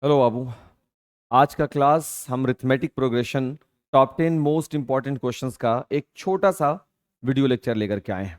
Hello बाबू। आज का class हम arithmetic progression top 10 most important questions का एक छोटा सा वीडियो लेक्चर लेकर के आए हैं।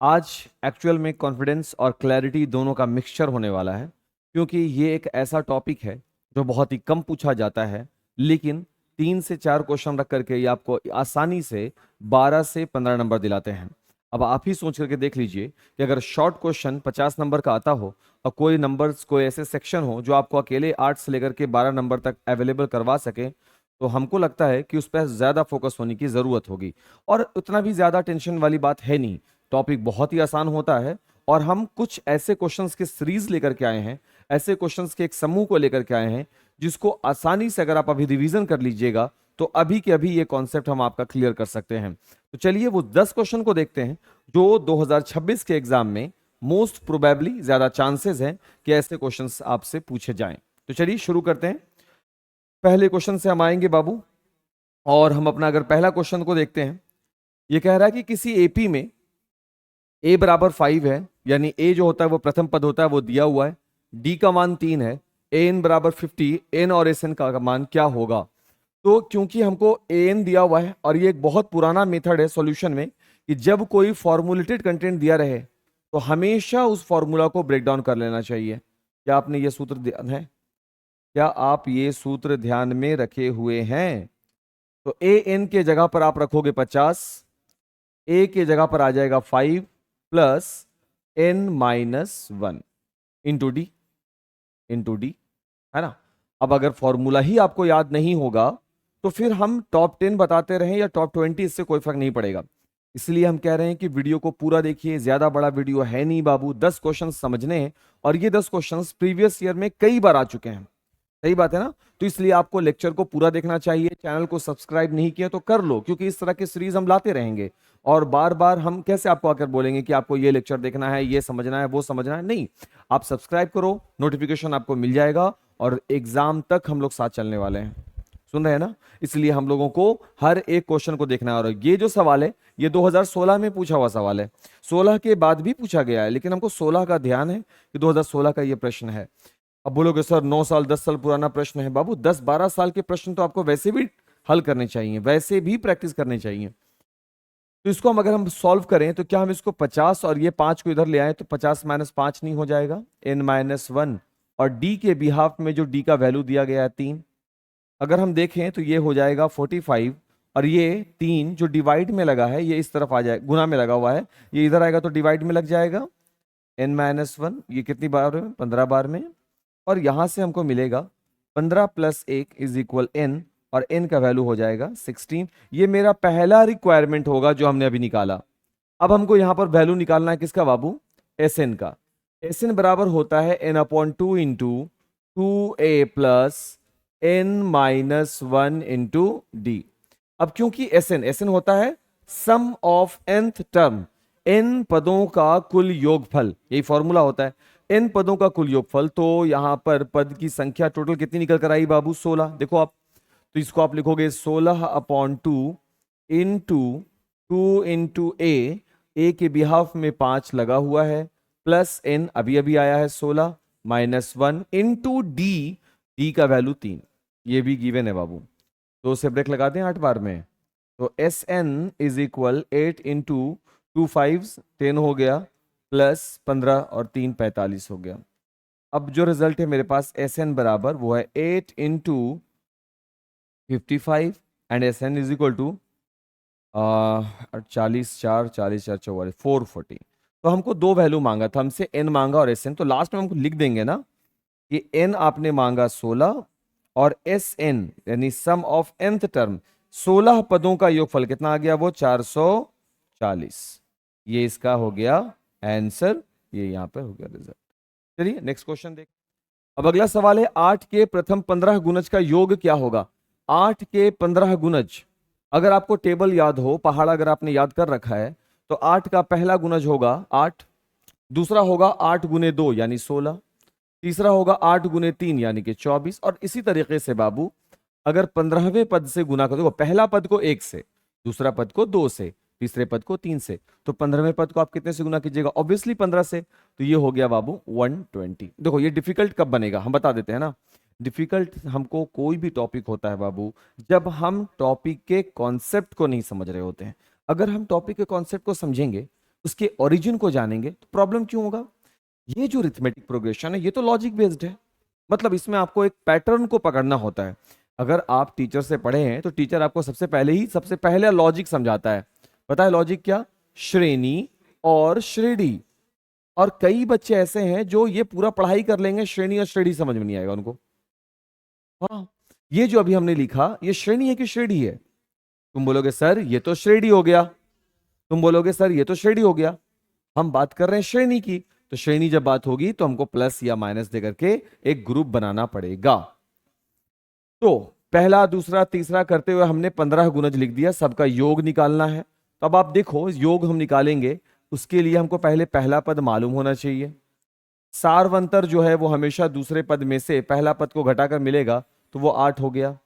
आज एक्चुअल में कॉन्फिडेंस और क्लैरिटी दोनों का मिक्सचर होने वाला है, क्योंकि ये एक ऐसा टॉपिक है जो बहुत ही कम पूछा जाता है, लेकिन 3 से 4 क्वेश्चन रख करके ये आपको आसानी से 12 से 15 नंबर दिलाते हैं। अब आप ही सोच करके देख लीजिए कि अगर शॉर्ट क्वेश्चन 50 नंबर का आता हो और कोई नंबर्स कोई ऐसे सेक्शन हो जो आपको अकेले 8 से लेकर के 12 नंबर तक अवेलेबल करवा सके, तो हमको लगता है कि उस पर ज़्यादा फोकस होने की ज़रूरत होगी। और उतना भी ज़्यादा टेंशन वाली बात है नहीं, टॉपिक बहुत ही आसान होता है। और हम कुछ ऐसे क्वेश्चंस के सीरीज लेकर के आए हैं, ऐसे क्वेश्चंस के एक समूह को लेकर के आए हैं जिसको आसानी से अगर आप अभी रिवीजन कर लीजिएगा तो अभी के अभी ये कॉन्सेप्ट हम आपका क्लियर कर सकते हैं। तो चलिए वो 10 क्वेश्चन को देखते हैं जो 2026 के एग्जाम में मोस्ट प्रोबेबली ज्यादा चांसेस हैं कि ऐसे क्वेश्चंस आपसे पूछे जाएं। तो चलिए शुरू करते हैं। पहले क्वेश्चन से हम आएंगे बाबू, और हम अपना अगर पहला क्वेश्चन को देखते हैं, ये कह रहा है कि किसी एपी में a बराबर 5 है, यानी a जो होता है वो प्रथम पद होता है, वो दिया हुआ है। d का मान 3 है, an बराबर 50, n और sn का मान क्या होगा। तो क्योंकि हमको an दिया हुआ है और ये एक बहुत पुराना मेथड है सॉल्यूशन में कि जब कोई फॉर्मुलेटेड कंटेंट दिया रहे तो हमेशा उस फॉर्मूला को ब्रेक डाउन कर लेना चाहिए। क्या आपने ये सूत्र ध्यान है? क्या आप ये सूत्र ध्यान में रखे हुए हैं? तो an के जगह पर आप रखोगे 50, a के जगह पर आ जाएगा 5 प्लस n-1 इंटू डी, है ना। अब अगर फॉर्मूला ही आपको याद नहीं होगा तो फिर हम टॉप 10 बताते रहें या टॉप 20, इससे कोई फर्क नहीं पड़ेगा। इसलिए हम कह रहे हैं कि वीडियो को पूरा देखिए, ज्यादा बड़ा वीडियो है नहीं बाबू, 10 क्वेश्चन समझने हैं और ये 10 क्वेश्चन प्रीवियस ईयर में कई बार आ चुके हैं। सही बात है ना। तो इसलिए आपको लेक्चर को पूरा देखना चाहिए। चैनल को सब्सक्राइब नहीं किया तो कर लो, क्योंकि इस तरह के सीरीज हम लाते रहेंगे। और बार बार हम कैसे आपको आकर बोलेंगे कि आपको ये लेक्चर देखना है, ये समझना है, वो समझना है, नहीं। आप सब्सक्राइब करो, नोटिफिकेशन आपको मिल जाएगा और एग्जाम तक हम लोग साथ चलने वाले हैं। सुन रहे हैं ना। इसलिए हम लोगों को हर एक क्वेश्चन को देखना है। और ये जो सवाल है ये 2016 में पूछा हुआ सवाल है, 16 के बाद भी पूछा गया है, लेकिन हमको 16 का ध्यान है कि 2016 का ये प्रश्न है। अब बोलोगे सर 9 साल 10 साल पुराना प्रश्न है। बाबू 10-12 साल के प्रश्न तो आपको वैसे भी हल करने चाहिए, वैसे भी प्रैक्टिस करनी चाहिए। तो इसको हम अगर हम सॉल्व करें तो क्या हम इसको 50 और ये 5 को इधर ले आए तो 50-5 नहीं हो जाएगा, n-1। और d के बिहाफ में जो d का वैल्यू दिया गया है 3, अगर हम देखें तो ये हो जाएगा 45। और ये 3 जो डिवाइड में लगा है ये इस तरफ आ जाए, गुना में लगा हुआ है, ये इधर आएगा तो डिवाइड में लग जाएगा n-1। ये कितनी बार में? 15 बार में। और यहां से हमको मिलेगा 15 प्लस 1 इज इक्वल n, और n का वैल्यू हो जाएगा 16। ये मेरा पहला रिक्वायरमेंट होगा जो हमने अभी निकाला। अब हमको यहां पर वैल्यू निकालना है किसका बाबू? Sn का। Sn बराबर होता है n/2 into 2a plus n-1 into D. अब क्योंकि Sn होता है सम ऑफ nth टर्म, n पदों का कुल योगफल, यही फॉर्मूला होता है, n पदों का कुल योगफल। तो यहां पर पद की संख्या टोटल कितनी निकल कर आई बाबू? 16। देखो आप, तो इसको आप लिखोगे 16/2 इंटू 2 इंटू ए के बिहाफ में 5 लगा हुआ है, प्लस n अभी अभी आया है 16, -1 इंटू डी का वैल्यू 3। ये भी गिवन है बाबू, तो उसे ब्रेक लगा दें 8 बार में। तो Sn इज इक्वल 8 इंटू 2 5 10 हो गया, प्लस 15 और 3 45 हो गया। अब जो रिजल्ट है मेरे पास Sn बराबर वो है 8 into 55 and Sn is equal to 40 4 44 440। तो हमको दो वैल्यू मांगा था, हमसे n मांगा और Sn, तो लास्ट में हमको लिख देंगे ना कि n आपने मांगा 16 और Sn यानी सम ऑफ nth टर्म, 16 पदों का योगफल कितना आ गया? वो 440। ये इसका हो गया आंसर, ये यहां पर हो गया रिजल्ट। चलिए नेक्स्ट क्वेश्चन देख। अब अगला सवाल है 8 के प्रथम 15 गुणज का योग क्या होगा? 8 के 15 गुणज, अगर आपको टेबल याद हो, पहाड़ा अगर आपने याद कर रखा है, तो 8 का पहला गुणज होगा 8, दूसरा होगा 8 गुने 2 यानी 16, तीसरा होगा 8 गुने 3 यानी कि 24, और इसी तरीके से बाबू अगर 15वें पद से गुना कर दो, पहला पद को 1 से, दूसरा पद को 2 से, तीसरे पद को 3 से, तो 15वें पद को आप कितने से गुना कीजिएगा? ऑब्वियसली 15 से। तो ये हो गया बाबू 120। देखो ये डिफिकल्ट कब बनेगा हम बता देते हैं ना, डिफिकल्ट हमको कोई भी टॉपिक होता है बाबू, जब हम टॉपिक के कॉन्सेप्ट को नहीं समझ रहे होते हैं। अगर हम टॉपिक के कॉन्सेप्ट को समझेंगे, उसके ओरिजिन को जानेंगे, तो प्रॉब्लम क्यों होगा? ये जो रिथमेटिक प्रोग्रेशन है ये तो लॉजिक बेस्ड है, मतलब इसमें आपको एक पैटर्न को पकड़ना होता है। अगर आप टीचर से पढ़े हैं तो टीचर आपको सबसे पहले लॉजिक समझाता है। पता है लॉजिक क्या? श्रेणी और श्रेणी। और कई बच्चे ऐसे हैं जो ये पूरा पढ़ाई कर लेंगे, श्रेणी और श्रेणी समझ में नहीं आएगा उनको। हाँ, ये जो अभी हमने लिखा ये श्रेणी है कि श्रेणी है? तुम बोलोगे सर ये तो श्रेणी हो गया, तुम बोलोगे सर ये तो श्रेणी हो गया। हम बात कर रहे हैं श्रेणी की, तो श्रेणी जब बात होगी तो हमको प्लस या माइनस देकर के एक ग्रुप बनाना पड़ेगा। तो पहला दूसरा तीसरा करते हुए हमने 15 गुणज लिख दिया, सबका योग निकालना है। तो अब आप देखो योग हम निकालेंगे, उसके लिए हमको पहले पहला पद मालूम होना चाहिए। सारवंतर जो है वो हमेशा दूसरे पद में से पहला पद को घटाकर मिलेगा, तो वो 8 हो गया।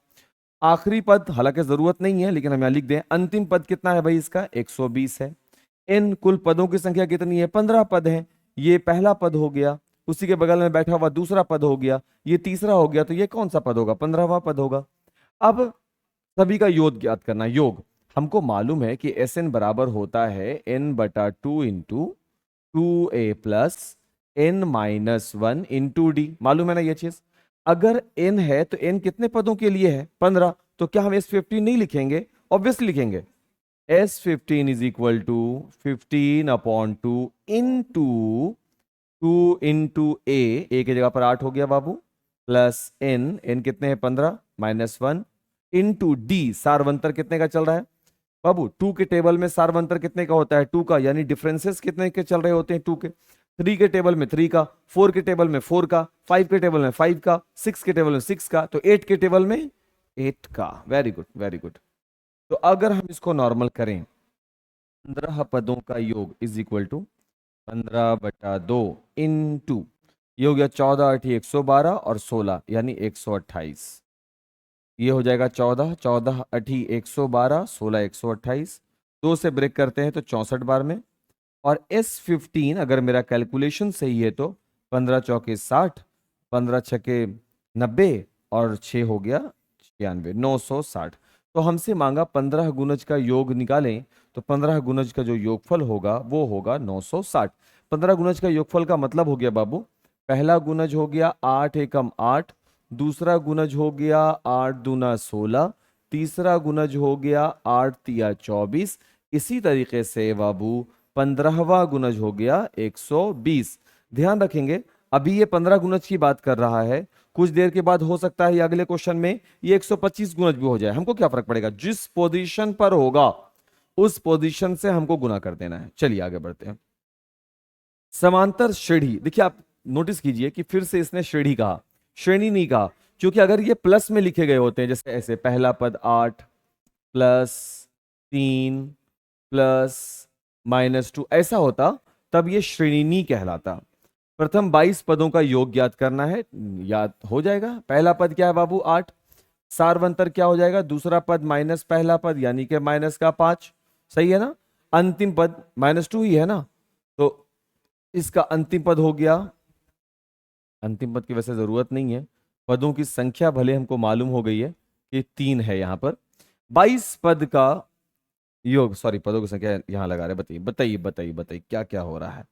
आखिरी पद हालांकि जरूरत नहीं है लेकिन हम यहां लिख दें, अंतिम पद कितना है भाई इसका? 120 है। इन कुल पदों की संख्या कितनी है? 15 पद है। ये पहला पद हो गया, उसी के बगल में बैठा हुआ दूसरा पद हो गया, ये तीसरा हो गया, तो ये कौन सा पद होगा? 15वां पद होगा। अब सभी का योग ज्ञात करना। योग हमको मालूम है कि एस एन बराबर होता है n/2 into 2a plus n minus 1 into D. मालूम है ना ये चीज? अगर n है तो n कितने पदों के लिए है? 15। तो क्या हम S15 नहीं लिखेंगे? ऑब्वियसली लिखेंगे। S15 is equal to 15/2 into 2 into A की जगह पर 8 हो गया बाबू, प्लस n कितने हैं? 15 माइनस 1 इंटू डी। सारवंतर कितने का चल रहा है बाबू? 2 के टेबल में सारवंतर कितने का होता है? 2 का, यानी डिफरेंसेस कितने के चल रहे होते हैं? 2 के। 3 के टेबल में 3 का, 4 के टेबल में 4 का, 5 के टेबल में 5 का, 6 के टेबल में 6 का, तो 8 के टेबल में 8 का। Very good very good. तो अगर हम इसको नॉर्मल करें, 15 पदों का योग इज इक्वल टू 15/2 इंटू, ये हो गया 14 8 112 और 16 यानी 128। ये हो जाएगा 14 14 8 112 16 128। 2 से ब्रेक करते हैं तो 64 बार में। और S15 अगर मेरा कैलकुलेशन सही है तो 15 चौके 60, 15 छके 90 और 6 हो गया 96, 960। तो हमसे मांगा 15 गुणज का योग निकालें, तो 15 गुणज का जो योगफल होगा वो होगा 960। 15 गुणज का योगफल का मतलब हो गया बाबू, पहला गुणज हो गया 8 एकम 8, दूसरा गुणज हो गया 8 दूना 16, तीसरा गुणज हो गया 8 तिया 24। इसी तरीके से बाबू 15वां गुणज हो गया 120। ध्यान रखेंगे अभी ये 15 गुणज की बात कर रहा है, कुछ देर के बाद हो सकता है ये अगले क्वेश्चन में ये 125 गुणज भी हो जाए। हमको क्या फर्क पड़ेगा? जिस पोजीशन पर होगा उस पोजीशन से हमको गुना कर देना है। चलिए आगे बढ़ते हैं। समांतर श्रेणी, देखिए आप नोटिस कीजिए कि फिर से इसने श्रेणी कहा, श्रेणी नहीं कहा। क्योंकि अगर ये प्लस में लिखे गए होते हैं, जैसे ऐसे पहला पद 8 प्लस 3 प्लस -2 ऐसा होता, तब ये श्रेणी कहलाता। प्रथम 22 पदों का योग ज्ञात करना है, याद हो जाएगा। पहला पद क्या है बाबू? 8। सारवंतर क्या हो जाएगा? दूसरा पद माइनस पहला पद यानी कि माइनस का 5। सही है ना? अंतिम पद -2 ही है ना, तो इसका अंतिम पद हो गया। अंतिम पद की वैसे जरूरत नहीं है, पदों की संख्या भले हमको मालूम हो गई है कि 3 है यहां पर। 22 पद का योग, सॉरी पदों की संख्या यहां लगा रहे। बताइए बताइए बताइए बताइए क्या क्या हो रहा है?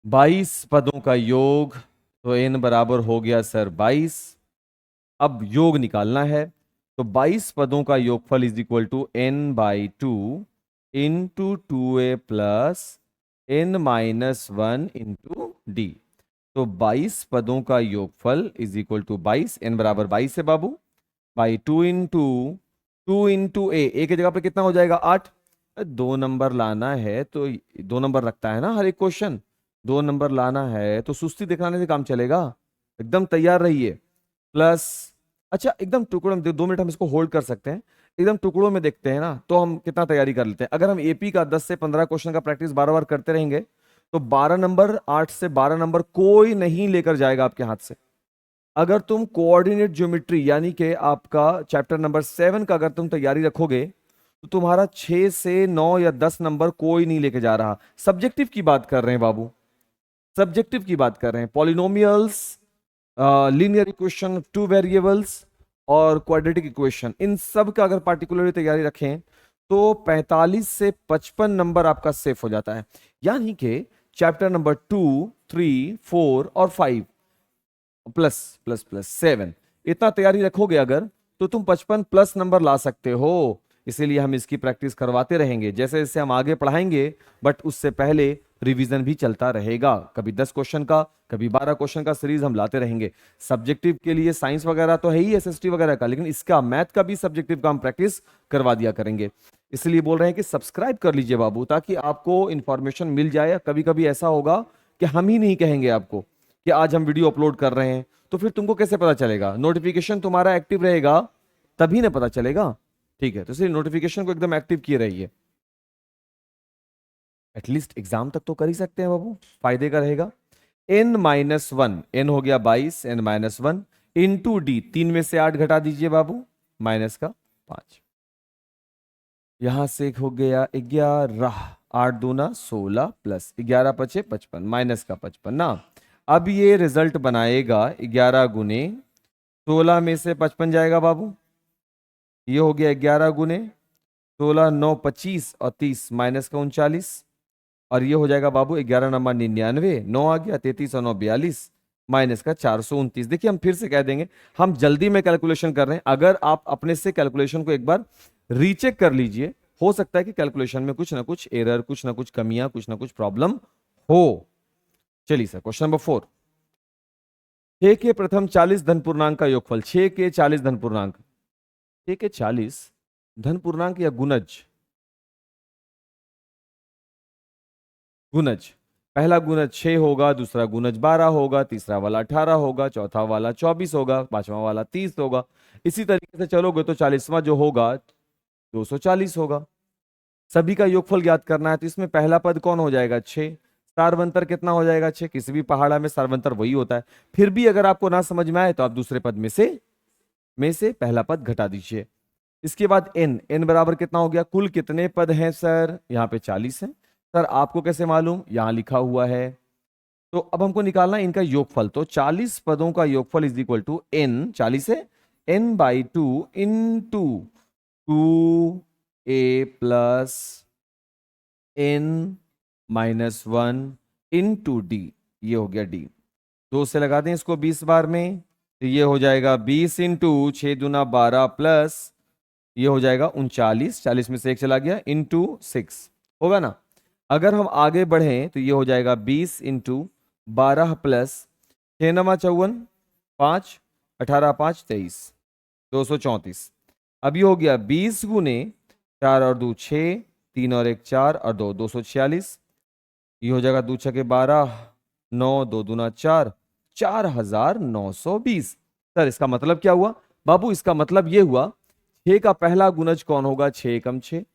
22 पदों का योग, तो n बराबर हो गया सर 22। अब योग निकालना है, तो 22 पदों का योगफल is equal to n/2 into 2a plus n minus 1 into D. तो 22 पदों का योगफल इज इक्वल टू 22, n बराबर 22 है बाबू, बाई 2 इंटू ए की जगह पे कितना हो जाएगा? 8। 2 नंबर लाना है तो 2 नंबर रखता है ना हर एक क्वेश्चन, 2 नंबर लाना है तो सुस्ती दिखाने से काम चलेगा? एकदम तैयार रहिए। प्लस, अच्छा एकदम टुकड़ों में 2 मिनट हम इसको होल्ड कर सकते हैं, एकदम टुकड़ों में देखते हैं ना तो हम कितना तैयारी कर लेते हैं। अगर हम एपी का 10 से 15 क्वेश्चन का प्रैक्टिस बार बार करते रहेंगे तो 12 नंबर, 8 से 12 नंबर कोई नहीं लेकर जाएगा आपके हाथ से। अगर तुम कोऑर्डिनेट ज्योमेट्री यानी कि आपका चैप्टर नंबर 7 का अगर तुम तैयारी रखोगे तो तुम्हारा 6 से 9 या 10 नंबर कोई नहीं लेके जा रहा। सब्जेक्टिव की बात कर रहे हैं बाबू, सब्जेक्टिव की बात कर रहे हैं। Polynomials linear equation, two variables और क्वाड्रेटिक इक्वेशन, इन सब का अगर पार्टिकुलर तैयारी रखें तो 45 से 55 नंबर आपका सेफ हो जाता है। यानी कि चैप्टर नंबर 2, 3, 4 और 5 प्लस प्लस प्लस 7, इतना तैयारी रखोगे अगर, तो तुम 55 प्लस नंबर ला सकते हो। इसीलिए हम इसकी प्रैक्टिस करवाते रहेंगे जैसे जैसे हम आगे पढ़ाएंगे, बट उससे पहले रिवीजन भी चलता रहेगा। कभी 10 क्वेश्चन का, कभी 12 क्वेश्चन का सीरीज हम लाते रहेंगे। सब्जेक्टिव के लिए साइंस वगैरह तो है ही, एसएसटी वगैरह का, लेकिन इसका मैथ का भी सब्जेक्टिव का हम प्रैक्टिस करवा दिया करेंगे। इसलिए बोल रहे हैं कि सब्सक्राइब कर लीजिए बाबू, ताकि आपको इंफॉर्मेशन मिल जाए। कभी कभी ऐसा होगा कि हम ही नहीं कहेंगे आपको कि आज हम वीडियो अपलोड कर रहे हैं, तो फिर तुमको कैसे पता चलेगा? नोटिफिकेशन तुम्हारा एक्टिव रहेगा तभी ना पता चलेगा। ठीक है, तो इसलिए नोटिफिकेशन को एकदम एक्टिव किए रहिए। एटलीस्ट एग्जाम तक तो कर ही सकते हैं बाबू, फायदे का रहेगा। n-1, n हो गया 22, n-1 इंटू डी, 3 में से 8 घटा दीजिए बाबू, माइनस का 5। यहां से हो गया 11, 8 दूना 16 प्लस 11 पचे 55, माइनस का 55 ना। अब ये रिजल्ट बनाएगा 11 गुने 16 में से 55 जाएगा बाबू, ये हो गया 11 गुने 16, 9 25 और 30, माइनस का 39, और ये हो जाएगा बाबू 11 नंबर 99, 9 आ गया, 33 और 9 42, माइनस का 429। देखिए हम फिर से कह देंगे, हम जल्दी में कैलकुलेशन कर रहे हैं। अगर आप अपने से कैलकुलेशन को एक बार रीचेक कर लीजिए, हो सकता है कि कैलकुलेशन में कुछ ना कुछ एरर, कुछ ना कुछ कमियां, कुछ ना कुछ प्रॉब्लम हो। चलिए सर, क्वेश्चन नंबर 4। 6 के प्रथम 40 धन पूर्णांक का योगफल। 6 के 40 धन पूर्णांक, 6 के 40 धन पूर्णांक या गुणज? गुणज। पहला गुणज 6 होगा, दूसरा गुणज 12 होगा, तीसरा वाला 18 होगा, चौथा वाला 24 होगा, पांचवा वाला 30 होगा। इसी तरीके से चलोगे तो 40वां जो होगा 240 होगा। सभी का योगफल ज्ञात करना है, तो इसमें पहला पद कौन हो जाएगा? 6। सार्वंतर कितना हो जाएगा? 6। किसी भी पहाड़ा में सार्वंतर वही होता है। फिर भी अगर आपको ना समझ में आए तो आप दूसरे पद में से पहला पद घटा दीजिए। इसके बाद n, n बराबर कितना हो गया? कुल कितने पद हैं सर? यहाँ पे 40 है। सर आपको कैसे मालूम? यहां लिखा हुआ है। तो अब हमको निकालना है इनका योगफल। तो 40 पदों का योगफल इज इक्वल टू n, 40 है, n/2 into 2a plus n-1 into D. ये हो गया डी। 2 से लगा दें इसको 20 बार में, तो ये हो जाएगा 20 इंटू 6 दूना 12 प्लस ये हो जाएगा 39, 40 में से 1 चला गया, इंटू 6 होगा ना। अगर हम आगे बढ़ें तो ये हो जाएगा 20 इंटू 12 प्लस 6 नमा 54, 5, 18 5 23, 234। अब ये हो गया 20 गुने 4 और 2 6, 3 और 1 4 और 2 246। ये हो जाएगा 2 छके 12, 9 2 दूना 4, 4920। सर इसका मतलब क्या हुआ बाबू? इसका मतलब ये हुआ 6 का पहला गुणज कौन होगा? 6 एकम 6।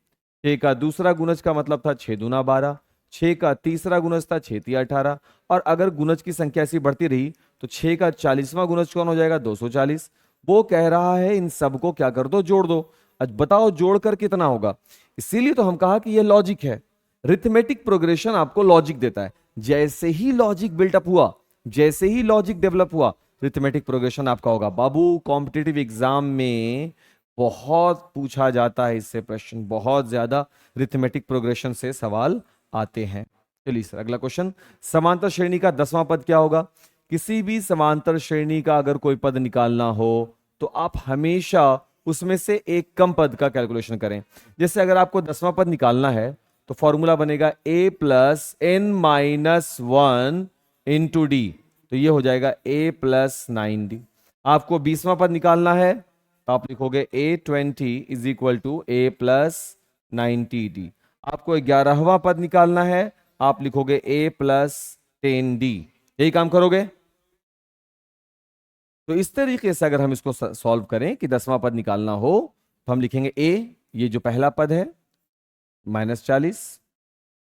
6 का दूसरा गुणज का मतलब था 6 दूना 12। 6 का तीसरा गुणज था 6 तिया 18। और अगर गुणज की संख्या ऐसी बढ़ती रही तो 6 का 40वां गुणज कौन हो जाएगा? 240। वो कह रहा है इन सबको क्या कर दो? जोड़ दो। आज बताओ जोड़कर कितना होगा? इसीलिए तो हम कहा कि ये लॉजिक है। रिथमेटिक प्रोग्रेशन आपको लॉजिक देता है। जैसे ही लॉजिक बिल्टअप हुआ, जैसे ही लॉजिक डेवलप हुआ, रिथमेटिक प्रोग्रेशन आपका होगा। बाबू कॉम्पिटिटिव एग्जाम में बहुत पूछा जाता है इससे प्रश्न, बहुत ज्यादा रिथमेटिक प्रोग्रेशन से सवाल आते हैं। चलिए सर अगला क्वेश्चन। समांतर श्रेणी का 10वां पद क्या होगा? किसी भी समांतर श्रेणी का अगर कोई पद निकालना हो तो आप हमेशा उसमें से एक कम पद का कैलकुलेशन करें। जैसे अगर आपको 10वां पद निकालना है तो फॉर्मूला बनेगा a plus n-1 into D, तो ये हो जाएगा a प्लस 9d। आपको 20वां पद निकालना है तो आप लिखोगे a20 is equal to a plus 90d। आपको 11वां पद निकालना है, आप लिखोगे a प्लस 10d। यही काम करोगे। तो इस तरीके से अगर हम इसको सॉल्व करें कि 10वां पद निकालना हो तो हम लिखेंगे a, ये जो पहला पद है, -40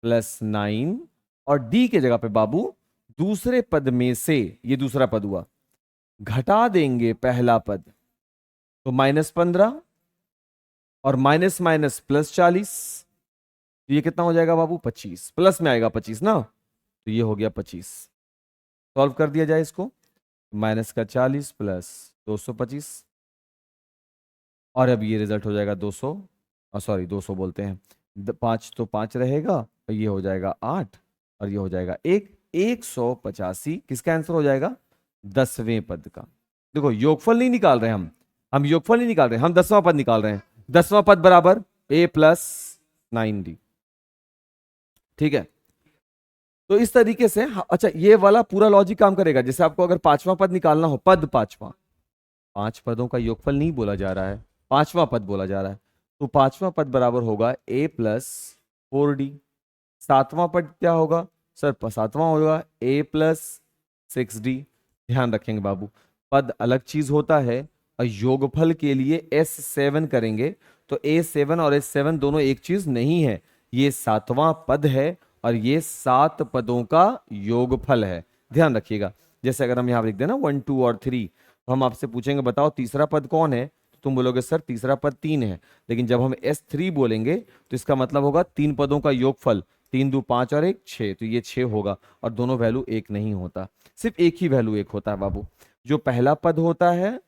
प्लस 9, और डी के जगह पे बाबू दूसरे पद में से, ये दूसरा पद हुआ, घटा देंगे पहला पद, तो -15 और माइनस माइनस प्लस 40, तो ये कितना हो जाएगा बाबू? 25। प्लस में आएगा 25 ना, तो ये हो गया 25। सॉल्व कर दिया जाए इसको। माइनस का 40 प्लस 225, और अब ये रिजल्ट हो जाएगा 200, सॉरी 200 बोलते हैं, 5 तो 5 रहेगा, और ये हो जाएगा 8, और ये हो जाएगा 185। किसका आंसर हो जाएगा? 10वें पद का। देखो योगफल नहीं निकाल रहे हम योगफल नहीं निकाल रहे, हम 10वां पद निकाल रहे हैं। 10वां पद बराबर a प्लस 9d। ठीक है, तो इस तरीके से अच्छा ये वाला पूरा लॉजिक काम करेगा। जैसे आपको अगर पांचवा पद निकालना हो, पद पांचवा, 5 पदों का योगफल नहीं बोला जा रहा है, पांचवा पद बोला जा रहा है, तो पांचवा पद बराबर होगा a प्लस 4d। सातवां पद क्या होगा सर? सातवां होगा a प्लस 6d। ध्यान रखेंगे बाबू, पद अलग चीज होता है, और योगफल के लिए S7 करेंगे तो A7 और S7 दोनों एक चीज नहीं है। ये सातवां पद है, और ये 7 पदों का योगफल है। ध्यान रखिएगा। जैसे अगर हम यहाँ लिख देना 1 2 और 3, तो हम आपसे पूछेंगे बताओ तीसरा पद कौन है, तो तुम बोलोगे सर तीसरा पद 3 है। लेकिन जब हम S3 बोलेंगे तो इसका मतलब होगा 3 पदों का योगफल, 3 2 5 और 1 6, तो ये 6 होगा। और दोनों वैल्यू एक नहीं होता, सिर्फ एक ही वैल्यू एक होता है बाबू। जो पहला पद होता है,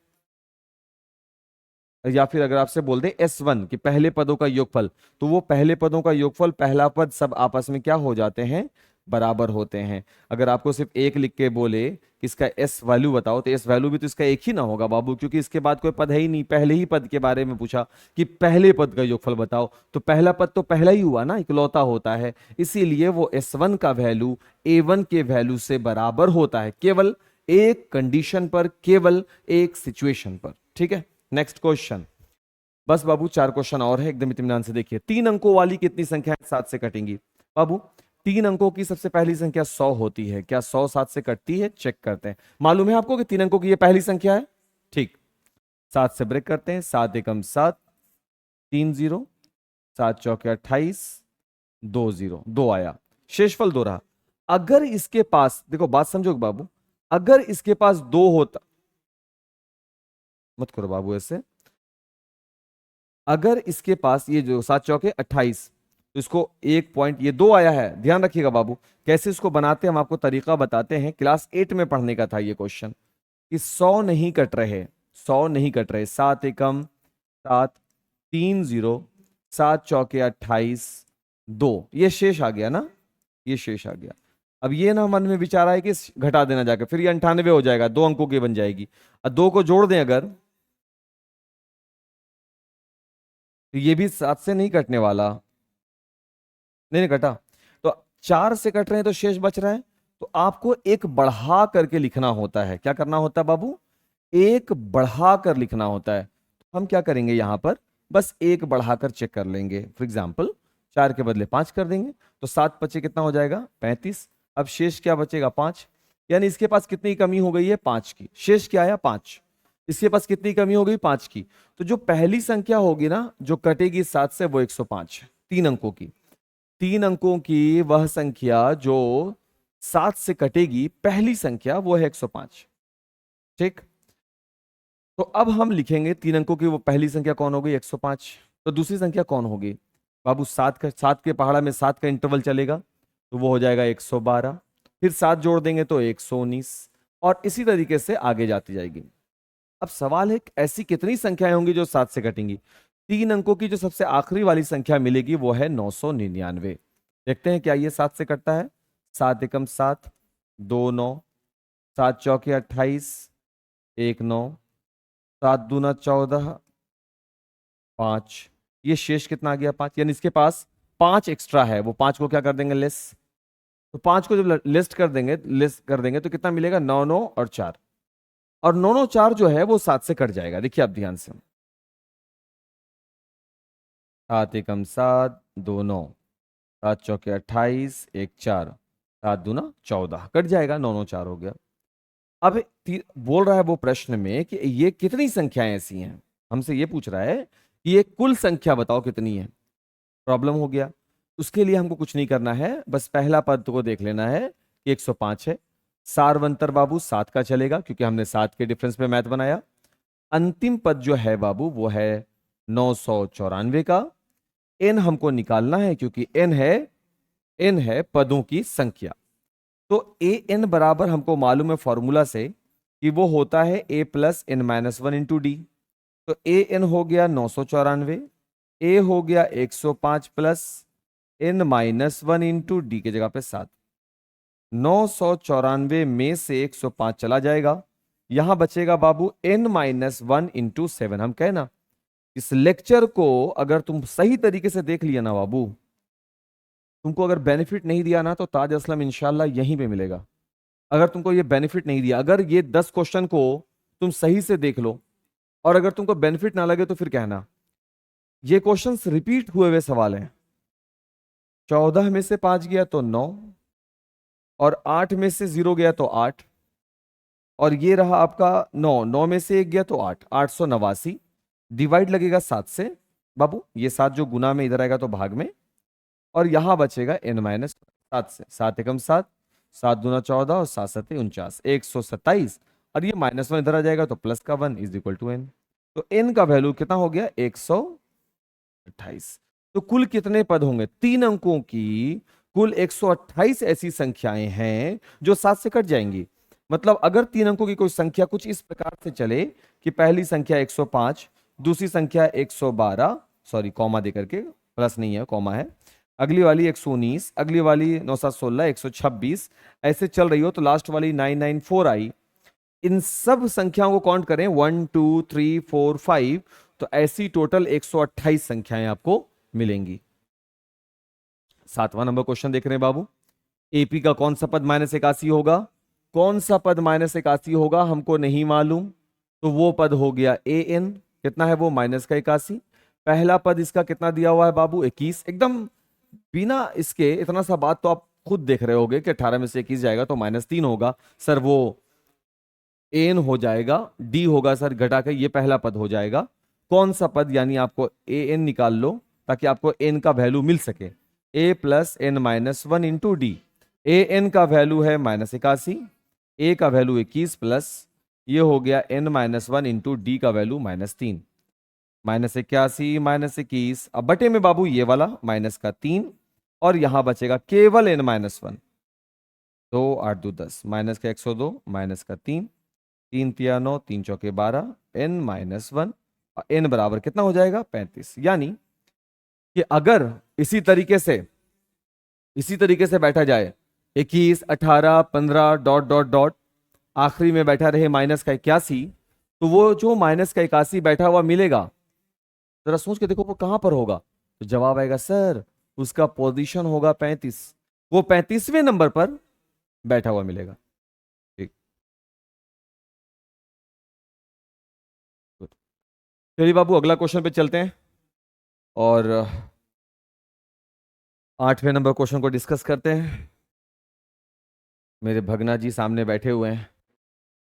या फिर अगर आपसे बोल दे S1 कि पहले पदों का योगफल, तो वो पहले पदों का योगफल, पहला पद सब आपस में क्या हो जाते हैं? बराबर होते हैं। अगर आपको सिर्फ एक लिख के बोले कि इसका S वैल्यू बताओ, तो S वैल्यू भी तो इसका एक ही ना होगा बाबू, क्योंकि इसके बाद कोई पद है ही नहीं। पहले ही पद के बारे में पूछा कि पहले पद का योगफल बताओ, तो पहला पद तो पहला ही हुआ ना, इकलौता होता है। इसीलिए वो S1 का वैल्यू A1 के वैल्यू से बराबर होता है, केवल एक कंडीशन पर, केवल एक सिचुएशन पर। ठीक है, नेक्स्ट क्वेश्चन। बस बाबू 4 क्वेश्चन और है, एकदम इत्मीनान से देखिए। 3 अंकों वाली कितनी संख्या 7 से कटेंगी? बाबू 3 अंकों की सबसे पहली संख्या 100 होती है। क्या 100 7 से कटती है? चेक करते हैं। मालूम है आपको कि 3 अंकों की ये पहली संख्या है? ठीक, 7 से ब्रेक करते हैं। 7 एकम 7, 3 0, 7 चौके 28, 2 0, 2 आया, शेषफल 2 रहा। अगर इसके पास, देखो बात समझो बाबू, अगर इसके पास 2 होता, मत करो बाबू ऐसे, अगर इसके पास ये जो 7 चौके 28, तो इसको 1 पॉइंट, ये 2 आया है। ध्यान रखिएगा बाबू, कैसे इसको बनाते हैं हम आपको तरीका बताते हैं। क्लास 8 में पढ़ने का था ये क्वेश्चन, कि 100 नहीं कट रहे, 100 नहीं कट रहे। 7 एकम 7, 3 0, 7 चौके 28, 2, ये शेष आ गया ना, ये शेष आ गया। अब ये ना मन में विचार आए कि घटा देना जाकर, फिर ये 98 हो जाएगा, 2 अंकों की बन जाएगी। और 2 को जोड़ दें अगर, तो ये भी 7 से नहीं कटने वाला, नहीं कटा। तो 4 से कट रहे हैं तो शेष बच रहा है, तो आपको एक बढ़ा करके लिखना होता है। क्या करना होता है बाबू? एक बढ़ा कर लिखना होता है। तो हम क्या करेंगे यहां पर, बस एक बढ़ाकर चेक कर लेंगे। फॉर एग्जाम्पल 4 के बदले 5 कर देंगे, तो 7 बचे कितना हो जाएगा? 35। अब शेष क्या बचेगा? 5। यानी इसके पास कितनी कमी हो गई है? 5 की। शेष क्या आया? 5। इसके पास कितनी कमी हो गई? 5 की। तो जो पहली संख्या होगी ना जो कटेगी 7 से, वो 105 है, 3 अंकों की। 3 अंकों की वह संख्या जो 7 से कटेगी, पहली संख्या, वो है 105। ठीक, तो अब हम लिखेंगे 3 अंकों की वो पहली संख्या कौन होगी? 105। तो दूसरी संख्या कौन होगी बाबू? 7 के पहाड़ा में 7 का इंटरवल चलेगा, तो वो हो जाएगा 112। फिर 7 जोड़ देंगे तो 119, और इसी तरीके से आगे जाती जाएगी। अब सवाल है ऐसी कितनी संख्याएं होंगी जो 7 से कटेंगी? 3 अंकों की जो सबसे आखिरी वाली संख्या मिलेगी वो है 999। देखते हैं क्या ये 7 से कटता है? 7 एकम 7, 2 9, 7 चौके 28, 1 9, 7 दूना 14, 5। ये शेष कितना आ गया? 5। यानी इसके पास 5 एक्स्ट्रा है, वो 5 को क्या कर देंगे? लेस। तो 5 को जब लेस कर देंगे तो कितना मिलेगा? 9 9 और 4। और 9 9 4 जो है वो 7 से कट जाएगा। देखिए आप ध्यान से, 7 एकम 7, 2 9, 7 चौके 28, 1 4, 7 दूना 14, कट जाएगा, 9 9 4 हो गया। अब बोल रहा है वो प्रश्न में कि ये कितनी संख्याएं ऐसी हैं, हमसे ये पूछ रहा है कि ये कुल संख्या बताओ कितनी है। प्रॉब्लम हो गया। उसके लिए हमको कुछ नहीं करना है, बस पहला पद को देख लेना है कि 105 है। सारवंतर बाबू 7 का चलेगा, क्योंकि हमने 7 के डिफरेंस पे मैथ बनाया। अंतिम पद जो है बाबू वो है 994 का। एन हमको निकालना है, क्योंकि एन है पदों की संख्या। तो ए एन बराबर हमको मालूम है फॉर्मूला से कि वो होता है a plus n minus one into D. तो ए एन हो गया 994, ए हो गया 105 plus n minus one into D के जगह पे 7। 994 में से 105 चला जाएगा, यहां बचेगा बाबू n minus one into seven. हम कहे ना, इस लेक्चर को अगर तुम सही तरीके से देख लिया ना बाबू, तुमको अगर बेनिफिट नहीं दिया ना तो ताज असलम इंशाल्लाह यहीं पे मिलेगा। अगर तुमको ये बेनिफिट नहीं दिया, अगर ये 10 क्वेश्चन को तुम सही से देख लो और अगर तुमको बेनिफिट ना लगे तो फिर कहना। ये क्वेश्चंस रिपीट हुए हुए सवाल हैं। 14 में से 5 गया तो 9, और 8 में से 0 गया तो 8, और ये रहा आपका 9, 9 में से 1 गया तो 8, 889। डिवाइड लगेगा 7 से बाबू, ये 7 जो गुना में इधर आएगा तो भाग में, और यहां बचेगा n माइनस 7 से। 7 एकम 7, 7 दूना 14 और 7 सत्ते 49, 127। और ये माइनस वन इधर आ जाएगा तो प्लस का 1 इज इक्वल टू n। तो n का वैल्यू कितना हो गया? 128। तो कुल कितने पद होंगे? 3 अंकों की कुल 128 ऐसी संख्याएं हैं जो 7 से कट जाएंगी। मतलब अगर 3 अंकों की कोई संख्या कुछ इस प्रकार से चले कि पहली संख्या 105, दूसरी संख्या 112, सॉरी कॉमा दे करके, प्लस नहीं है कॉमा है, अगली वाली 119, अगली वाली 9716, 126, ऐसे चल रही हो तो लास्ट वाली 994 आई। इन सब संख्याओं को काउंट करें 1 2 3 4 5, तो ऐसी टोटल 128 संख्याएं आपको मिलेंगी। 7वां नंबर क्वेश्चन देख रहे हैं बाबू। एपी का कौन सा पद -81 होगा? कौन सा पद -81 होगा हमको नहीं मालूम, तो वो पद हो गया ए एन। कितना है वो? -81। पहला पद इसका कितना दिया हुआ है बाबू? 21। एकदम बिना इसके इतना सा बात तो आप खुद देख रहे होगे कि 18 में से 21 जाएगा तो -3 होगा सर, वो एन हो जाएगा, डी होगा सर घटा के, ये पहला पद हो जाएगा। कौन सा पद, यानी आपको ए एन निकाल लो ताकि आपको एन का वैल्यू मिल सके। A plus N minus one into D. A N का वैल्यू है -81, ए का वैल्यू 21 प्लस ये हो गया N minus one into D का वैल्यू -3। -81 -21, अब बटे में बाबू ये वाला माइनस का 3, और यहां बचेगा केवल n माइनस वन। 2 8 2 10, माइनस का 102 माइनस का 3, 3 तिया 9, 3 चौके 12, n माइनस वन। n बराबर कितना हो जाएगा? 35। यानी कि अगर इसी तरीके से बैठा जाए 21 18 15 डॉट डॉट डॉट, आखिरी में बैठा रहे माइनस का 81, तो वो जो माइनस का 81 बैठा हुआ मिलेगा, जरा सोच के देखो वो कहां पर होगा। तो जवाब आएगा सर उसका पोजीशन होगा 35, वो 35वें नंबर पर बैठा हुआ मिलेगा। ठीक, चलिए बाबू अगला क्वेश्चन पे चलते हैं और 8वें नंबर क्वेश्चन को डिस्कस करते हैं। मेरे भगना जी सामने बैठे हुए हैं,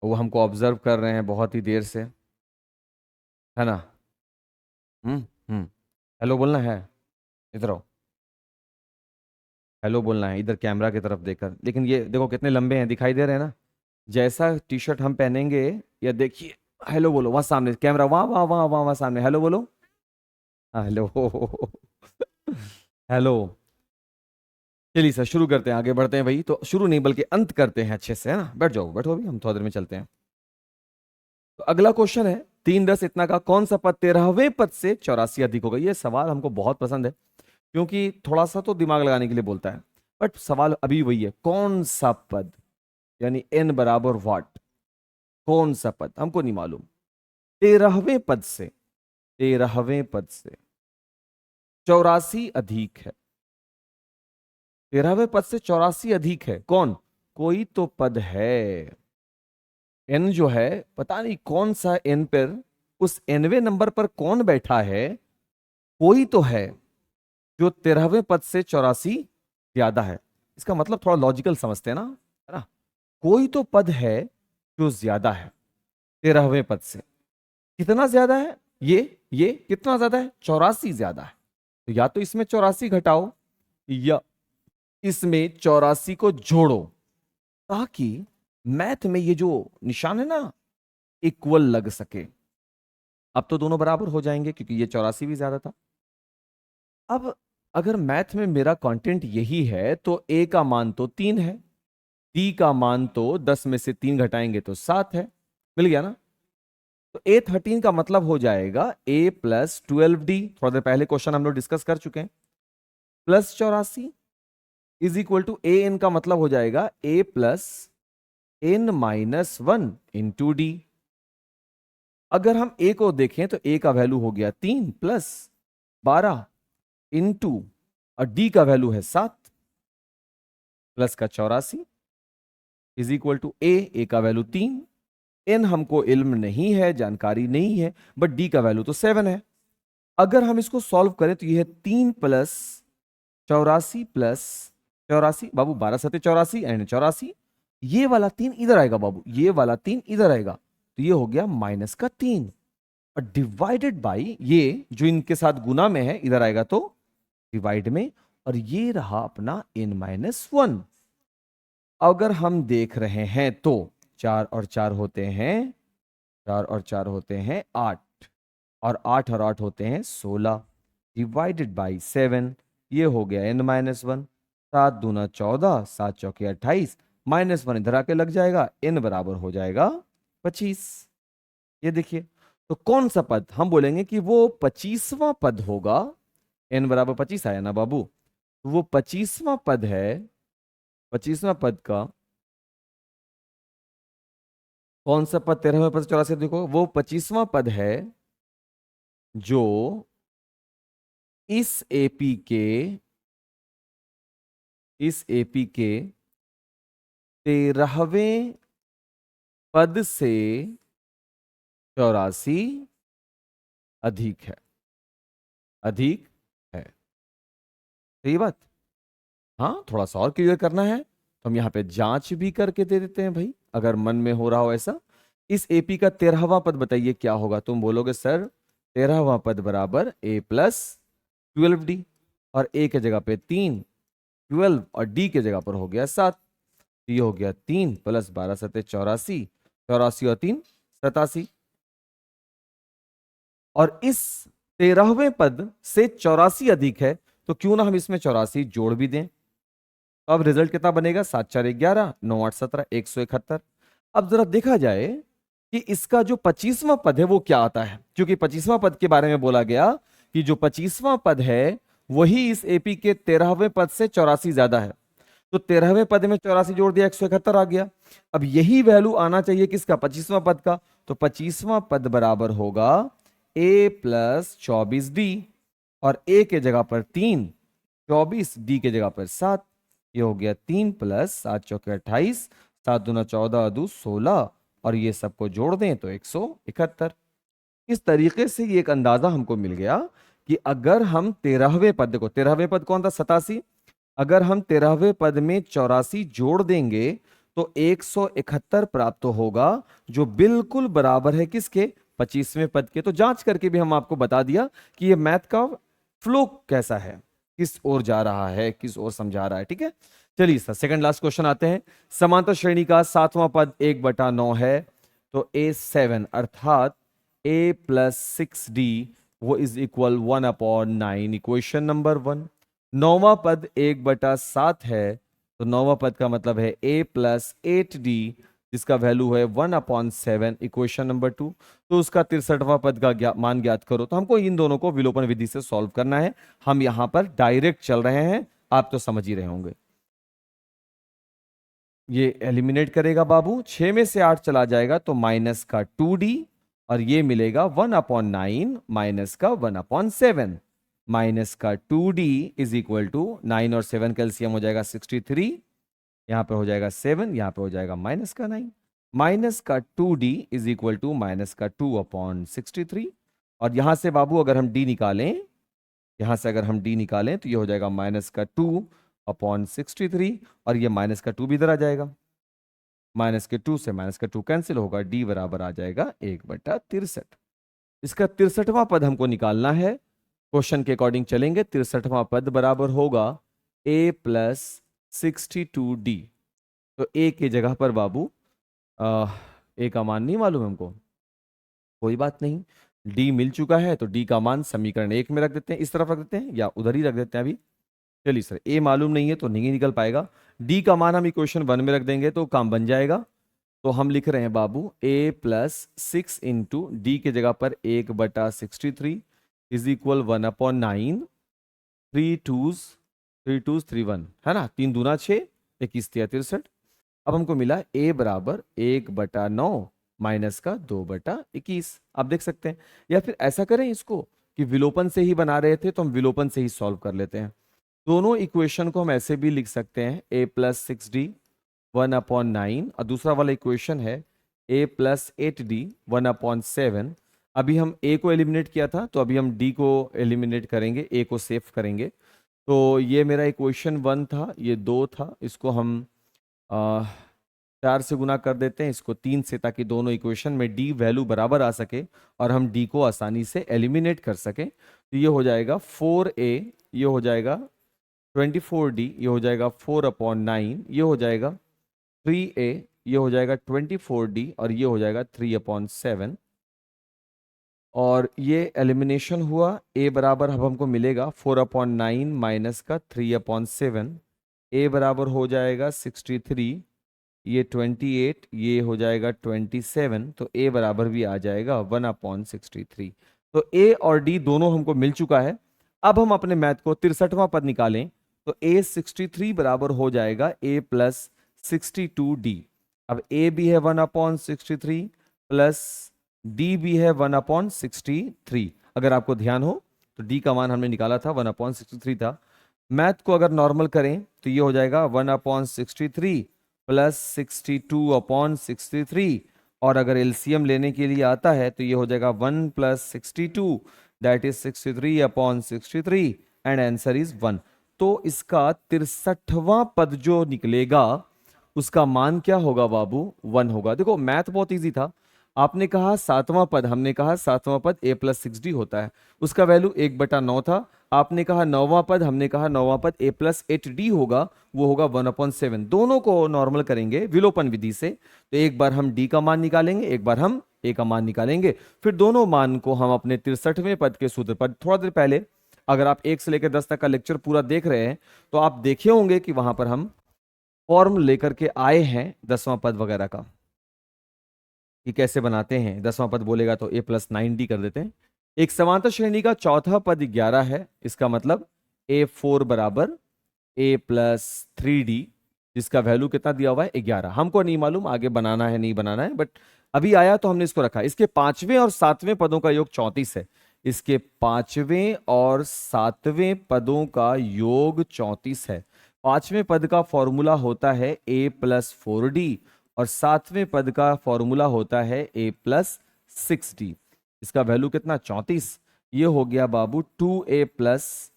वो हमको ऑब्जर्व कर रहे हैं बहुत ही देर से, है ना? हम्म। हेलो बोलना है, इधर आओ। हेलो बोलना है इधर कैमरा की तरफ देखकर। लेकिन ये देखो कितने लंबे हैं, दिखाई दे रहे हैं ना? जैसा टी शर्ट हम पहनेंगे, या देखिए, हेलो बोलो वहां सामने कैमरा, वहां वहां वहां वहां वहां सामने, हेलो बोलो। हाँ हेलो। हेलो। चलिए सर शुरू करते हैं, आगे बढ़ते हैं भाई। तो शुरू नहीं बल्कि अंत करते हैं अच्छे से, है ना? बैठ जाओ, बैठो अभी हम थोड़ी देर में चलते हैं। तो अगला क्वेश्चन है 3 10 इतना का कौन सा पद 13वें पद से 84 अधिक होगा? ये सवाल हमको बहुत पसंद है क्योंकि थोड़ा सा तो दिमाग लगाने के लिए बोलता है, बट सवाल अभी वही है, कौन सा पद, यानी n बराबर व्हाट, कौन सा पद हमको नहीं मालूम। 13वें पद से 84 अधिक है। 13वें पद से 84 अधिक है, कौन? कोई तो पद है। n जो है पता नहीं कौन सा n पर, उस nवें नंबर पर कौन बैठा है, कोई तो है जो 13वें पद से 84 ज्यादा है। इसका मतलब थोड़ा लॉजिकल समझते हैं ना, है ना? कोई तो पद है जो ज्यादा है 13वें पद से। कितना ज्यादा है? ये कितना ज्यादा है? 84 ज्यादा है। तो या तो इसमें 84 घटाओ या इसमें 84 को जोड़ो, ताकि मैथ में ये जो निशान है ना इक्वल लग सके। अब तो दोनों बराबर हो जाएंगे क्योंकि ये 84 भी ज्यादा था। अब अगर मैथ में मेरा कंटेंट यही है तो a का मान तो 3 है, डी का मान तो 10 में से 3 घटाएंगे तो 7 है, मिल गया ना। तो A13 का मतलब हो जाएगा A प्लस 12D, थोड़ा देर पहले क्वेश्चन हम लोग डिस्कस कर चुके हैं, plus 84 is equal to AN का मतलब हो जाएगा A plus N minus 1 into D. अगर हम A को देखें तो A का वैल्यू हो गया 3 प्लस 12 इंटू, और D का वैल्यू है 7 प्लस का 84 इज इक्वल टू A का वैल्यू 3, N हमको इल्म नहीं है, जानकारी नहीं है, बट D का वैल्यू तो 7 है। अगर हम इसको सॉल्व करें तो यह है 3 प्लस 84 प्लस 84, बाबू 12 सत्ते 84 एंड 84, ये वाला 3 इधर आएगा बाबू, ये वाला 3 इधर आएगा, तो ये हो गया माइनस का 3 और डिवाइडेड बाई ये जो इनके साथ गुना में है इधर आएगा तो डिवाइड में, और ये रहा अपना n-1। अगर हम देख रहे हैं तो 4 और 4 होते हैं, 4 और 4 होते हैं 8, और 8 और 8 होते हैं 16 डिवाइडेड बाई 7, ये हो गया n-1। 7 दूना 14, 7 चौके 28, -1 इधर आके लग जाएगा, n बराबर हो जाएगा 25। ये देखिए, तो कौन सा पद हम बोलेंगे कि वो 25वां पद होगा। n बराबर 25 आया ना बाबू, तो वो 25वां पद है। 25वां पद का कौन सा पद, 13वें पद से 84, देखो वो 25वां पद है जो इस एपी के 13वें पद से 84 अधिक है, अधिक है। सही बात। हाँ, थोड़ा सा और क्लियर करना है तो हम यहां पे जांच भी करके दे देते हैं भाई, अगर मन में हो रहा हो ऐसा। इस एपी का 13वां पद बताइए क्या होगा, तुम बोलोगे सर 13वां पद बराबर A प्लस 12D, और A के जगह पे 3 12 और D के जगह पर हो गया 7, ये हो गया 3 प्लस 12 सत्ते 84, 84 और 3 87, और इस 13वें पद से 84 अधिक है, तो क्यों ना हम इसमें 84 जोड़ भी दें। तो अब रिजल्ट कितना बनेगा, 7 4 11, 9 8 17, 171। अब जरा देखा जाए कि इसका जो 25वां पद है वो क्या आता है, क्योंकि 25वां पद के बारे में बोला गया कि जो 25वां पद है वही इस एपी के 13वें पद से 84 ज्यादा है। तो 13वें पद में 84 जोड़ दिया, 171 आ गया। अब यही वैल्यू आना चाहिए किसका, 25वां पद का। तो 25वां पद बराबर होगा A प्लस 24D, और A के जगह पर 3, 24, D के जगह पर 7, ये हो गया 3 प्लस 7 चौके 28, 7 दूना 14 दू 16, और ये सबको जोड़ दें तो 171। इस तरीके से ये एक अंदाजा हमको मिल गया कि अगर हम 13वें पद, देखो 13वें पद कौन था, 87, अगर हम 13वें पद में 84 जोड़ देंगे तो 171 प्राप्त होगा, जो बिल्कुल बराबर है किसके, 25वें पद के। तो जांच करके भी हम आपको बता दिया कि ये मैथ का फ्लो कैसा है, किस ओर जा रहा है, किस ओर समझा रहा है। ठीक है, चलिए सर सेकंड लास्ट क्वेश्चन आते हैं। समांतर श्रेणी का 7वां पद 1/9 है, तो A7 अर्थात A प्लस 6D वो इज इक्वल 1/9, इक्वेशन नंबर 1। 9वां पद 1/7 है, तो 9वां पद का मतलब है A प्लस 8D, जिसका वैल्यू है 1/7, इक्वेशन नंबर 2। तो उसका 63वां पद का मान ज्ञात करो। तो हमको इन दोनों को विलोपन विधि से सॉल्व करना है, हम यहां पर डायरेक्ट चल रहे हैं, आप तो समझ ही रहे होंगे। ये एलिमिनेट करेगा बाबू, 6 में से 8 चला जाएगा तो माइनस का 2D, और ये मिलेगा 1/9 माइनस का 1/7, माइनस का 2D इज इक्वल टू 9 और 7 कैल्सियम हो जाएगा 63, यहां पे हो जाएगा 7, यहां पे हो जाएगा माइनस का 9, माइनस का 2D is equal to minus का 2/63, और यहां से बाबू अगर हम D निकालें, यहां से अगर हम D निकालें तो ये हो जाएगा माइनस का 2/63, और ये माइनस का 2 भी इधर आ जाएगा, माइनस के 2 से माइनस का 2 कैंसिल होगा, D बराबर आ जाएगा 1/63। इसका 63वां पद हमको निकालना है, क्वेश्चन के अकॉर्डिंग चलेंगे। 63वां पद बराबर होगा A प्लस 62D। तो A की जगह पर बाबू A का मान नहीं मालूम हमको, कोई बात नहीं, D मिल चुका है, तो D का मान समीकरण 1 में रख देते हैं, इस तरफ रख देते हैं या उधर ही रख देते हैं अभी। चलिए सर, ए मालूम नहीं है तो नहीं निकल पाएगा। डी का मान हम इक्वेशन 1 में रख देंगे तो काम बन जाएगा। तो हम लिख रहे हैं बाबू ए प्लस 6 इंटू डी के जगह पर 1/63 इज इक्वल 1/9। 3 2 है ना, 3 दूना 6, 21 तिया 63। अब हमको मिला ए बराबर 1/9 माइनस का 2/21। आप देख सकते हैं, या फिर ऐसा करें इसको कि विलोपन से ही बना रहे थे तो हम विलोपन से ही सॉल्व कर लेते हैं। दोनों इक्वेशन को हम ऐसे भी लिख सकते हैं, ए प्लस 6d 1/9 और दूसरा वाला इक्वेशन है a प्लस 8d 1/7। अभी हम a को एलिमिनेट किया था तो अभी हम d को एलिमिनेट करेंगे, a को सेव करेंगे। तो ये मेरा इक्वेशन 1 था, ये 2 था, इसको हम 4 से गुना कर देते हैं, इसको 3 से, ताकि दोनों इक्वेशन में d वैल्यू बराबर आ सके और हम d को आसानी से एलिमिनेट कर सकें। तो ये हो जाएगा 4a, ये हो जाएगा 24d, ये हो जाएगा 4/9, ये हो जाएगा 3a, ये हो जाएगा 24d और ये हो जाएगा 3/7। और ये एलिमिनेशन हुआ, a बराबर अब हमको मिलेगा 4/9 माइनस का 3/7। a बराबर हो जाएगा 63, ये 28, ये हो जाएगा 27, तो a बराबर भी आ जाएगा 1/63। तो a और d दोनों हमको मिल चुका है। अब हम अपने मैथ को 63वां पद निकालें तो a 63 बराबर हो जाएगा a प्लस 62d। अब a भी है 1/63 प्लस d भी है 1/63। अगर आपको ध्यान हो तो d का मान हमने निकाला था 1/63 था। मैथ को अगर नॉर्मल करें तो ये हो जाएगा 1/63 प्लस 62/63, और अगर एलसीएम लेने के लिए आता है तो ये हो जाएगा 1 plus 62 that is 63/63 and answer is 1। तो इसका 63वां पद जो निकलेगा उसका मान क्या होगा बाबू? 1 होगा। देखो मैथ बहुत इजी था। आपने कहा 7वां पद, हमने कहा 7वां पद a प्लस 6d होता है, उसका वैल्यू 1/9 था। आपने कहा 9वां पद, हमने कहा 9वां पद a प्लस 8d होगा, वो होगा 1/7। दोनों को नॉर्मल करेंगे विलोपन विधि से, तो एक बार हम d का मान निकालेंगे, एक बार हम a का मान निकालेंगे, फिर दोनों मान को हम अपने 63वें पद के सूत्र पर, थोड़ा देर पहले अगर आप 1 से लेकर 10 तक का लेक्चर पूरा देख रहे हैं तो आप देखे होंगे कि वहां पर हम फॉर्म लेकर के आए हैं 10वां पद वगैरह का, कि कैसे बनाते हैं। 10वां पद बोलेगा तो a प्लस 9d कर देते हैं। एक समांतर श्रेणी का चौथा पद 11 है, इसका मतलब a4 बराबर a प्लस 3d, जिसका वैल्यू कितना दिया हुआ है 11। हमको नहीं मालूम आगे बनाना है नहीं बनाना है, बट अभी आया तो हमने इसको रखा। इसके 5वें और 7वें पदों का योग 34 है। इसके 5वें और 7वें पदों का योग 34 है। 5वें पद का फॉर्मूला होता है a प्लस 4d और 7वें पद का फॉर्मूला होता है a प्लस 6d। इसका वैल्यू कितना? 34। ये हो गया बाबू 2a plus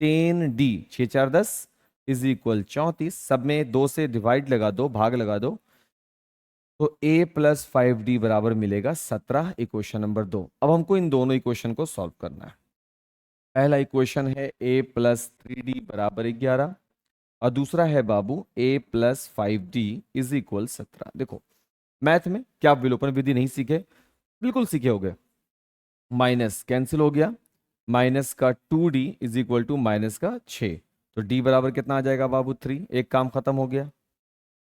10d, 6 4 10 is equal 34। सब में 2 से डिवाइड लगा दो, भाग लगा दो, तो a प्लस 5d बराबर मिलेगा 17। Equation number 2। अब हमको इन दोनों इक्वेशन को सॉल्व करना है। पहला इक्वेशन है a प्लस 3d बराबर 11 और दूसरा है बाबू a plus 5d is equal 17। देखो मैथ में क्या आप विलोपन विधि नहीं सीखे? बिल्कुल सीखे होगे। माइनस कैंसिल हो गया, माइनस का 2d is equal to minus का 6, तो d बराबर कितना आ जाएगा बाबू? 3। एक काम खत्म हो गया।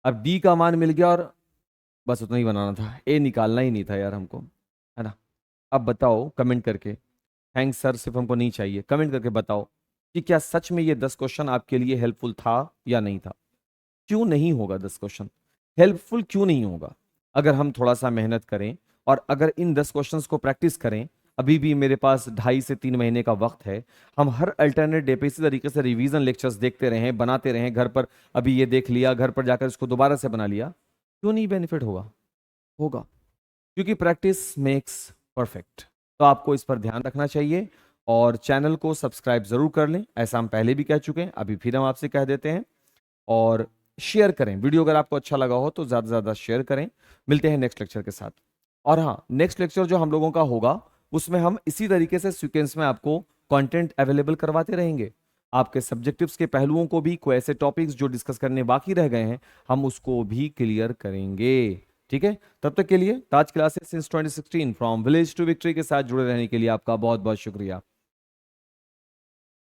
अब d का मान मिल गया और बस उतना ही बनाना था, a निकालना ही नहीं था यार हमको, है ना। अब बताओ कमेंट करके, थैंक्स सर सिर्फ हमको नहीं चाहिए, कमेंट करके बताओ कि क्या सच में ये 10 क्वेश्चन आपके लिए हेल्पफुल था या नहीं था। क्यों नहीं होगा 10 क्वेश्चन हेल्पफुल? क्यों नहीं होगा? अगर हम थोड़ा सा मेहनत करें और अगर इन 10 क्वेश्चंस को प्रैक्टिस करें, अभी भी मेरे पास 2.5 से 3 महीने का वक्त है, हम हर अल्टरनेट डे पे इसी तरीके से रिवीजन लेक्चर्स देखते रहें, बनाते रहें घर पर। अभी ये देख लिया, घर पर जाकर इसको दोबारा से बना लिया, क्यों नहीं बेनिफिट होगा? होगा, क्योंकि प्रैक्टिस मेक्स परफेक्ट। तो आपको इस पर ध्यान रखना चाहिए और चैनल को सब्सक्राइब जरूर कर लें, ऐसा हम पहले भी कह चुके हैं, अभी फिर हम आपसे कह देते हैं। और शेयर करें वीडियो, अगर आपको अच्छा लगा हो तो ज़्यादा से ज़्यादा शेयर करें। मिलते हैं नेक्स्ट लेक्चर के साथ। और हाँ, नेक्स्ट लेक्चर जो हम लोगों का होगा उसमें हम इसी तरीके से सीक्वेंस में आपको कंटेंट अवेलेबल करवाते रहेंगे। आपके सब्जेक्टिव्स के पहलुओं को भी, कोई ऐसे टॉपिक्स जो डिस्कस करने बाकी रह गए हैं, हम उसको भी क्लियर करेंगे। ठीक है, तब तक के लिए Taj classes since 2016 from village to victory के साथ जुड़े रहने के लिए आपका बहुत बहुत शुक्रिया।